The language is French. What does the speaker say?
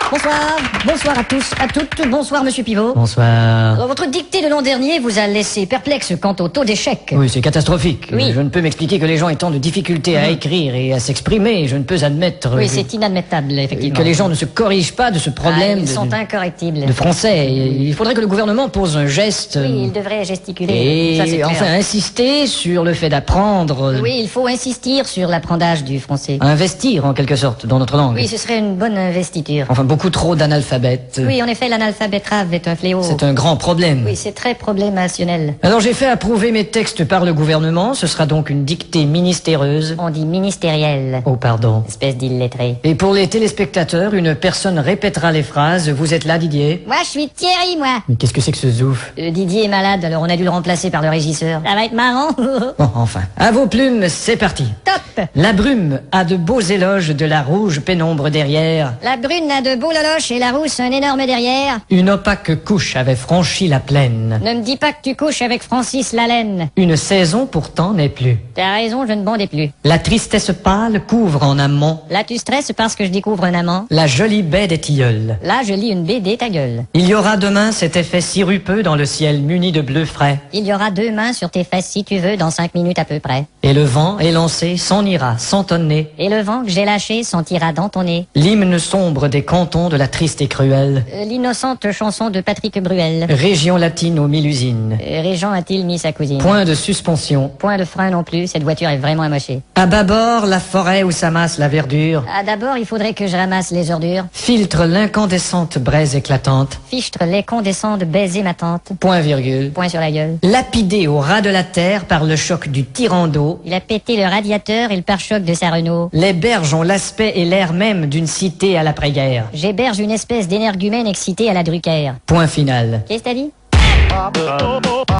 Bonsoir, bonsoir à tous, à toutes, bonsoir Monsieur Pivot. Bonsoir. Alors, votre dictée de l'an dernier vous a laissé perplexe quant au taux d'échec. Oui, c'est catastrophique. Oui. Je ne peux m'expliquer que les gens aient tant de difficultés à écrire et à s'exprimer. Je ne peux admettre Oui, c'est inadmettable, effectivement. que les gens ne se corrigent pas de ce problème Ils sont de incorrectibles. français. Il faudrait que le gouvernement pose un geste Oui, il devrait gesticuler. Ça, c'est et clair. enfin insister sur le fait d'apprendre, Oui, il faut insister sur l'apprentissage du français. investir en quelque sorte dans notre langue. Oui, ce serait une bonne investiture. Enfin, beaucoup trop d'analphabètes. Oui, en effet, l'analphabétrave est un fléau. C'est un grand problème. Oui, c'est très problémationnel. Alors j'ai fait approuver mes textes par le gouvernement. Ce sera donc une dictée ministéreuse. On dit ministériel. Oh, pardon. Espèce d'illettré. Et pour les téléspectateurs, une personne répétera les phrases. Vous êtes là, Didier? Moi, je suis Thierry, moi. Mais qu'est-ce que c'est que ce zouf? Didier est malade, alors on a dû le remplacer par le régisseur. Ça va être marrant. Bon, enfin. À vos plumes, c'est parti. Top. La brume a de beaux éloges de la rouge pénombre derrière. La brune a de beaux loloches et la rousse un énorme derrière. Une opaque couche avait franchi la plaine. Ne me dis pas que tu couches avec Francis Lalaine. Une saison pourtant n'est plus. T'as raison, je ne bondais plus. La tristesse pâle couvre en amont Là, tu stresses parce que je découvre un amant. la jolie baie des tilleuls. Là, je lis une BD, ta gueule. Il y aura demain cet effet sirupeux dans le ciel muni de bleu frais. Il y aura 2 mains sur tes fesses si tu veux, dans 5 minutes à peu près. Et le vent élancé s'en ira sans tonner. Et le vent que j'ai lâché sentira dans ton nez. L'hymne sombre des cantons de la triste et cruelle L'innocente chanson de Patrick Bruel. région latine aux 1000 usines. Régent a-t-il mis sa cousine? Point de suspension. Point de frein non plus, cette voiture est vraiment amochée. À bâbord, la forêt où s'amasse la verdure Ah, d'abord, il faudrait que je ramasse les ordures. filtre l'incandescente braise éclatante. Fichtre les condescends de baiser ma tante. Point virgule. Point sur la gueule. Lapidé au ras de la terre par le choc du tyran d'eau, Il a pété le radiateur et le pare-choc de sa Renault. les berges ont l'aspect et l'air même d'une cité à l'après-guerre. J'héberge une espèce d'énergumène excité à la Drucker. Point final. Qu'est-ce que t'as dit?